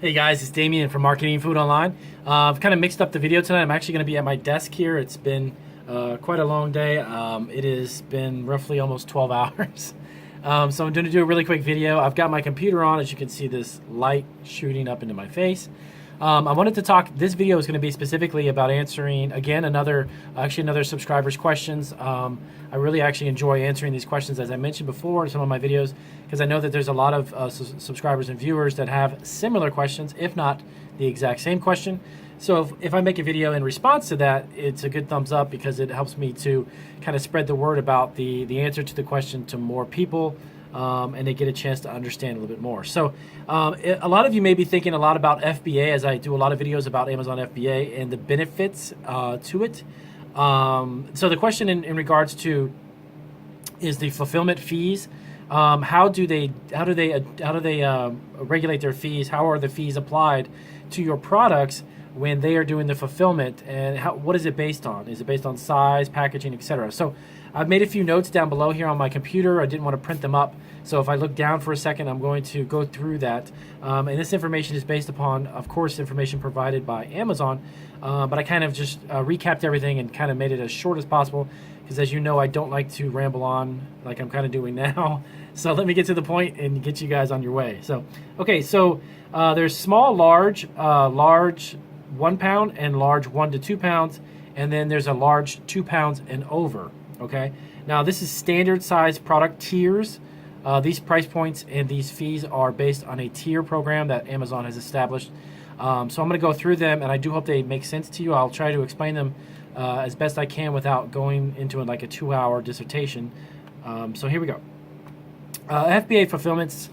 Hey guys, it's Damien from Marketing Food Online. I've kind of mixed up the video tonight. I'm actually going to be at my desk here. It's been quite a long day. It has been roughly almost 12 hours. So I'm going to do a really quick video. I've got my computer on. As you can see, this light shooting up into my face. I wanted to talk, this video is going to be specifically about answering, again, another subscriber's questions. I really actually enjoy answering these questions, as I mentioned before in some of my videos, because I know that there's a lot of subscribers and viewers that have similar questions, if not the exact same question. So if I make a video in response to that, it's a good thumbs up because it helps me to kind of spread the word about the answer to the question to more people. And they get a chance to understand a little bit more. So a lot of you may be thinking a lot about FBA, as I do a lot of videos about Amazon FBA and the benefits to it. So the question in regards to is the fulfillment fees. How do they regulate their fees? How are the fees applied to your products when they are doing the fulfillment, and what is it based on? Is it based on size, packaging, etc.? So I've made a few notes down below here on my computer. I didn't want to print them up, so if I look down for a second, I'm going to go through that. And this information is based upon, of course, information provided by Amazon, but I kind of just recapped everything and kind of made it as short as possible, because as you know, I don't like to ramble on like I'm kind of doing now. So let me get to the point and get you guys on your way. So, okay, so there's small, large, large 1 pound, and large 1 to 2 pounds, and then there's a large 2 pounds and over. Okay, now this is standard size product tiers. These price points and these fees are based on a tier program that Amazon has established. So I'm going to go through them, and I do hope they make sense to you. I'll try to explain them as best I can without going into like a 2-hour dissertation. So here we go. FBA fulfillments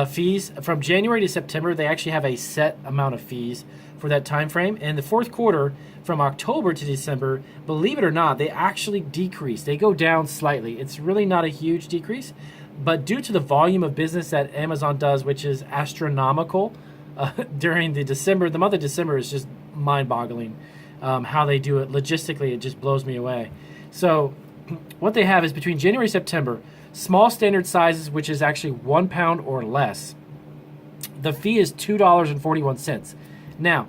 fees from January to September, they actually have a set amount of fees for that time frame. And the fourth quarter, from October to December, believe it or not, they actually decrease. They go down slightly. It's really not a huge decrease, but due to the volume of business that Amazon does, which is astronomical during the month of December is just mind-boggling. How they do it logistically, it just blows me away. So what they have is between January and September, small standard sizes, which is actually 1 pound or less, the fee is $2.41. Now,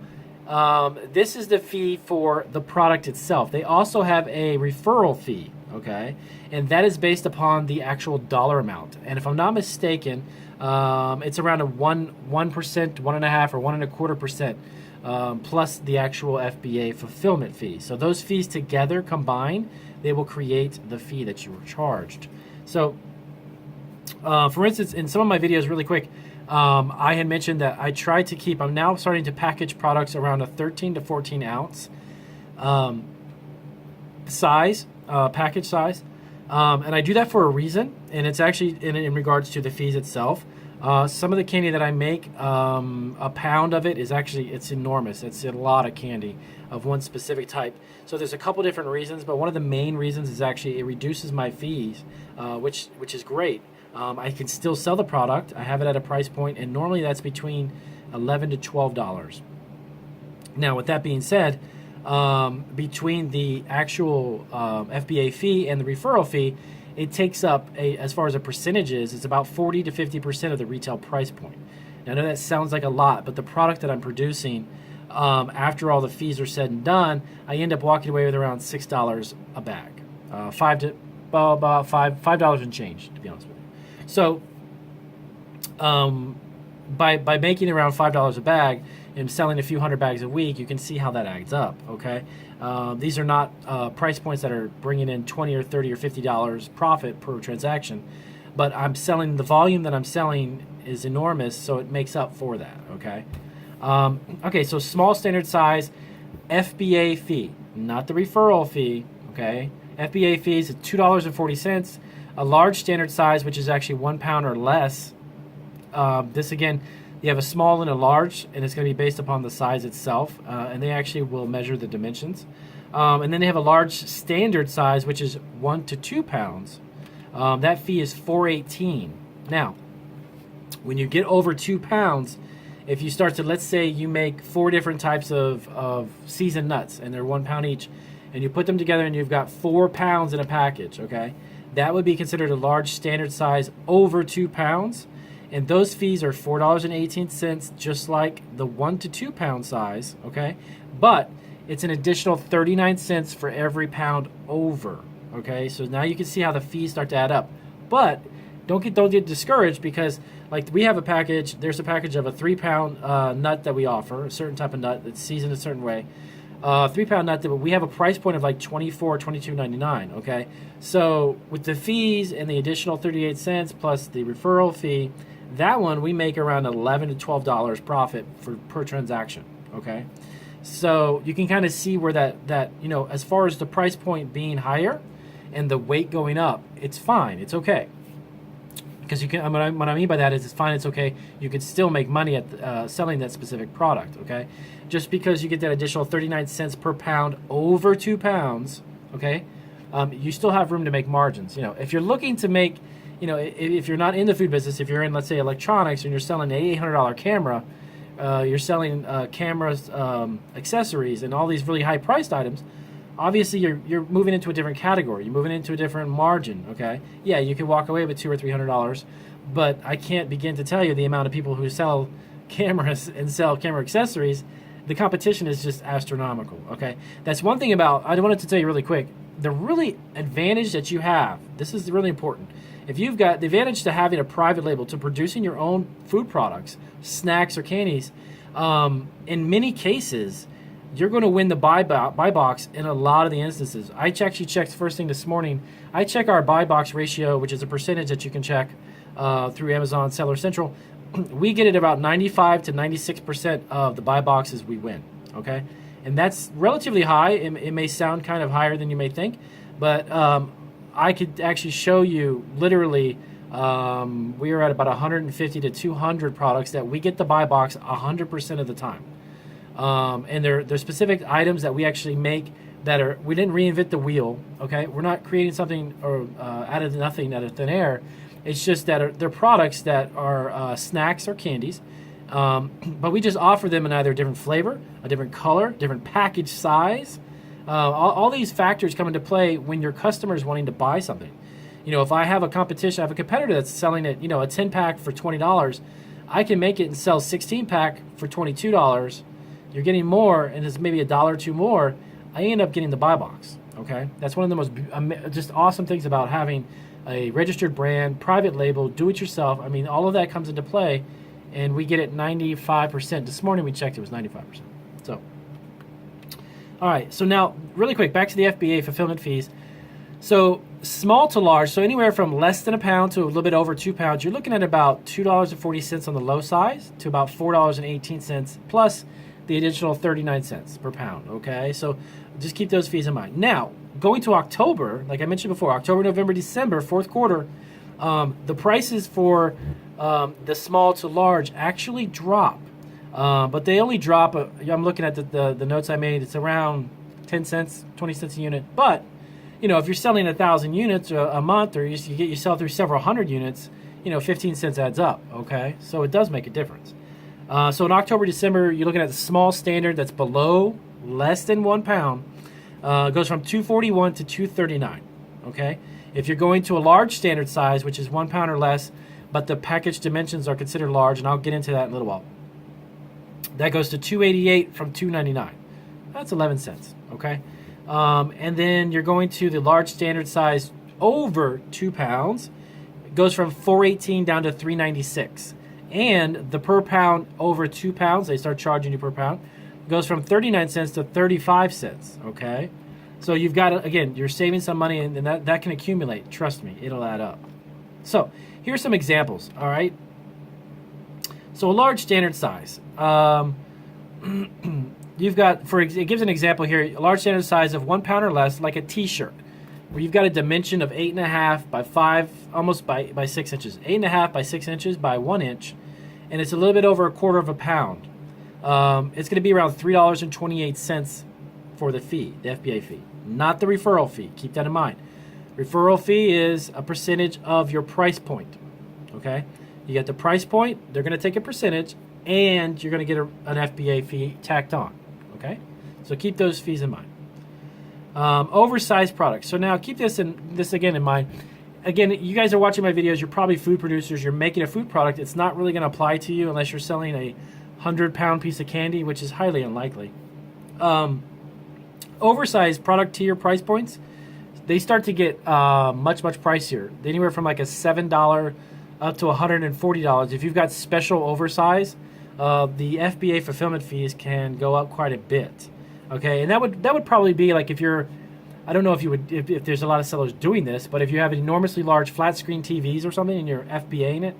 this is the fee for the product itself. They also have a referral fee, okay? And that is based upon the actual dollar amount. And if I'm not mistaken, it's around a 1%, 1.5%, or 1.25%, plus the actual FBA fulfillment fee. So those fees together combined, they will create the fee that you were charged. So, for instance, in some of my videos, really quick, I had mentioned that I try to keep, I'm now starting to package products around a 13 to 14 ounce size, package size. And I do that for a reason, and it's actually in regards to the fees itself. Some of the candy that I make, a pound of it is actually, it's enormous. It's a lot of candy of one specific type. So there's a couple different reasons, but one of the main reasons is actually it reduces my fees, which is great. I can still sell the product. I have it at a price point, and normally that's between $11 to $12. Now, with that being said, between the actual FBA fee and the referral fee, it takes up, as far as a percentage is, it's about 40 to 50% of the retail price point. Now, I know that sounds like a lot, but the product that I'm producing, after all the fees are said and done, I end up walking away with around $6 a bag, about $5 and change, to be honest with you. So, by making around $5 a bag and selling a few hundred bags a week, you can see how that adds up. Okay, these are not price points that are bringing in $20 or $30 or $50 profit per transaction, but I'm selling, the volume that I'm selling is enormous, so it makes up for that. Okay, okay. So small standard size, FBA fee, not the referral fee. Okay, FBA fees at $2.40. A large standard size, which is actually 1 pound or less. This again, you have a small and a large, and it's going to be based upon the size itself, and they actually will measure the dimensions. And then they have a large standard size, which is 1 to 2 pounds. That fee is $4.18. Now, when you get over 2 pounds, if you start to, let's say you make 4 different types of seasoned nuts, and they're 1 pound each, and you put them together and you've got 4 pounds in a package, okay? That would be considered a large standard size over 2 pounds. And those fees are $4.18, just like the 1 to 2 pound size, okay? But it's an additional 39 cents for every pound over, okay? So now you can see how the fees start to add up. But don't get discouraged, because like we have a package, there's a package of a 3 pound nut that we offer, a certain type of nut that's seasoned a certain way. 3 pound nut, but we have a price point of like $22.99, okay? So with the fees and the additional 38 cents plus the referral fee, that one we make around $11 to $12 profit per transaction, okay? So you can kind of see where that you know, as far as the price point being higher and the weight going up, it's fine, it's okay. Because you can, what I mean by that is it's fine, it's okay. You can still make money at selling that specific product, okay? Just because you get that additional 39 cents per pound over 2 pounds, okay? You still have room to make margins. You know, if you're looking to make, you know, if you're not in the food business, if you're in, let's say, electronics, and you're selling an $800 camera, you're selling cameras, accessories, and all these really high-priced items, obviously you're moving into a different category. You're moving into a different margin, okay? Yeah, you can walk away with $200 or $300, but I can't begin to tell you the amount of people who sell cameras and sell camera accessories. The competition is just astronomical, okay? That's one thing about, I wanted to tell you really quick, the really advantage that you have, this is really important. If you've got the advantage to having a private label, to producing your own food products, snacks or candies, in many cases, you're going to win the buy box in a lot of the instances. I actually checked first thing this morning. I check our buy box ratio, which is a percentage that you can check through Amazon Seller Central. We get it about 95 to 96% of the buy boxes we win, okay? And that's relatively high. It may sound kind of higher than you may think, but I could actually show you literally we are at about 150 to 200 products that we get the buy box 100% of the time. And they're specific items that we actually make that are, we didn't reinvent the wheel, okay? We're not creating something or out of nothing, out of thin air. It's just that they're products that are snacks or candies, but we just offer them in either a different flavor, a different color, different package size. All these factors come into play when your customer is wanting to buy something. You know, if I have a competition, I have a competitor that's selling it, you know, a 10-pack for $20, I can make it and sell 16-pack for $22. You're getting more, and it's maybe $1 or $2 more. I end up getting the buy box, okay? That's one of the most just awesome things about having a registered brand, private label, do-it-yourself. I mean, all of that comes into play, and we get it 95%. This morning we checked, it was 95%. So, all right, so now, really quick, back to the FBA fulfillment fees. So, small to large, so anywhere from less than a pound to a little bit over 2 pounds, you're looking at about $2.40 on the low size to about $4.18 plus the additional 39 cents per pound, okay? So just keep those fees in mind. Now, going to October, like I mentioned before, October, November, December, fourth quarter, the prices for the small to large actually drop. But they only drop, I'm looking at the notes I made, it's around 10 cents, 20 cents a unit. But, you know, if you're selling 1,000 units a month, or you sell through several hundred units, you know, 15 cents adds up, okay? So it does make a difference. So in October, December, you're looking at the small standard that's below less than 1 pound. It goes from $2.41 to $2.39, okay? If you're going to a large standard size, which is 1 pound or less, but the package dimensions are considered large, and I'll get into that in a little while, that goes to $2.88 from $2.99. That's 11 cents, okay? And then you're going to the large standard size over 2 pounds. It goes from $4.18 down to $3.96. And the per pound over 2 pounds, they start charging you per pound, goes from 39 cents to 35 cents, okay? So you've got, again, you're saving some money, and that can accumulate. Trust me, it'll add up. So here's some examples, all right? So a large standard size. You've got, it gives an example here, a large standard size of 1 pound or less, like a t-shirt, where you've got a dimension of 8.5 by 5, almost by 6 inches. 8.5 by 6 inches by 1 inch, and it's a little bit over 1/4 of a pound. It's going to be around $3.28 for the fee, the FBA fee, not the referral fee. Keep that in mind. Referral fee is a percentage of your price point, okay? You get the price point, they're going to take a percentage, and you're going to get an FBA fee tacked on, okay? So keep those fees in mind. Oversized products. So now keep this again in mind. again, you guys are watching my videos. You're probably food producers. You're making a food product. It's not really going to apply to you unless you're selling a 100-pound piece of candy, which is highly unlikely. Oversized product tier price points, they start to get much pricier. Anywhere from like a $7 up to $140. If you've got special oversize, the FBA fulfillment fees can go up quite a bit. Okay, and that would probably be like if you're, I don't know if you would, if there's a lot of sellers doing this, but if you have enormously large flat screen TVs or something and you're FBAing it,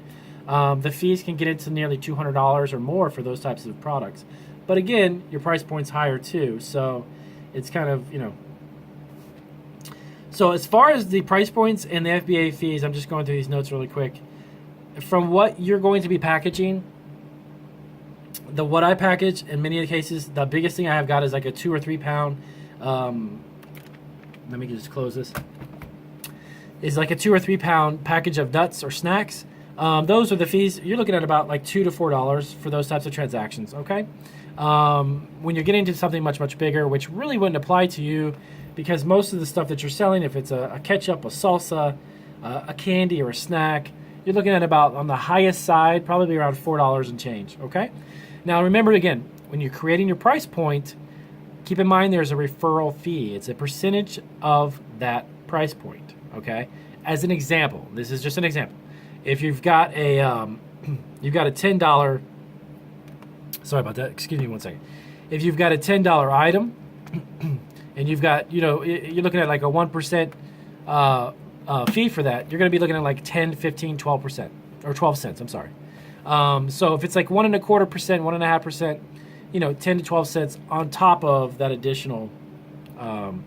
the fees can get into nearly $200 or more for those types of products. But again, your price point's higher too, so it's kind of, you know. So as far as the price points and the FBA fees, I'm just going through these notes really quick. From what you're going to be packaging, what I package in many of the cases, the biggest thing I have got is like a 2 or 3 pound. Let me just close this. Is like a 2 or 3 pound package of nuts or snacks. Those are the fees. You're looking at about like $2 to $4 for those types of transactions. Okay. When you're getting to something much bigger, which really wouldn't apply to you, because most of the stuff that you're selling, if it's a ketchup, a salsa, a candy, or a snack, you're looking at about, on the highest side, probably around $4 and change. Okay. Now remember, again, when you're creating your price point, keep in mind there's a referral fee. It's a percentage of that price point. Okay. As an example, this is just an example. If you've got a $10, sorry about that, excuse me one second. If you've got a $10 item and you've got, you know, you're looking at like a 1% fee for that, you're going to be looking at like 10, 15, 12%, or 12 cents, I'm sorry. So if it's like 1.25%, 1.5%, you know, 10 to 12 cents on top of that additional, on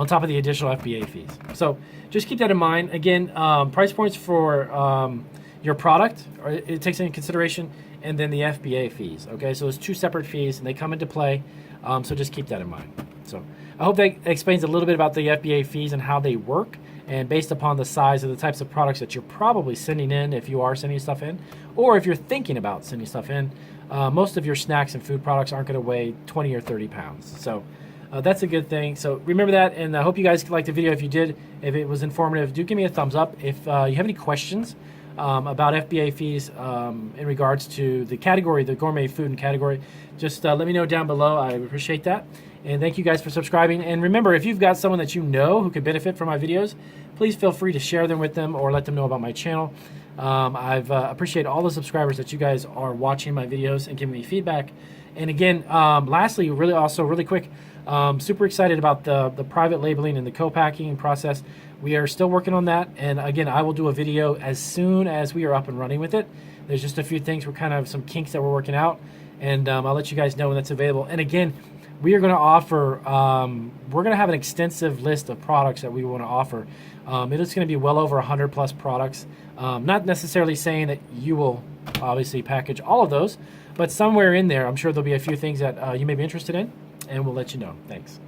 top of the additional FBA fees. So just keep that in mind. Again, price points for your product, it takes into consideration, and then the FBA fees. Okay, so there's 2 separate fees, and they come into play. So just keep that in mind. So I hope that explains a little bit about the FBA fees and how they work, and based upon the size of the types of products that you're probably sending in, if you are sending stuff in, or if you're thinking about sending stuff in, most of your snacks and food products aren't going to weigh 20 or 30 pounds. So that's a good thing. So remember that, and I hope you guys liked the video. If you did, if it was informative, do give me a thumbs up. If you have any questions about FBA fees in regards to the category, the gourmet food and category, just let me know down below. I appreciate that. And thank you guys for subscribing. And remember, if you've got someone that you know who could benefit from my videos, please feel free to share them with them or let them know about my channel. I've appreciate all the subscribers that you guys are watching my videos and giving me feedback. And again, lastly, really quick, super excited about the private labeling and the co-packing process. We are still working on that. And again, I will do a video as soon as we are up and running with it. There's just a few things, we're kind of some kinks that we're working out. And I'll let you guys know when that's available. And again, we are going to offer, we're going to have an extensive list of products that we want to offer. It is going to be well over 100 plus products. Not necessarily saying that you will obviously package all of those, but somewhere in there, I'm sure there'll be a few things that you may be interested in, and we'll let you know. Thanks.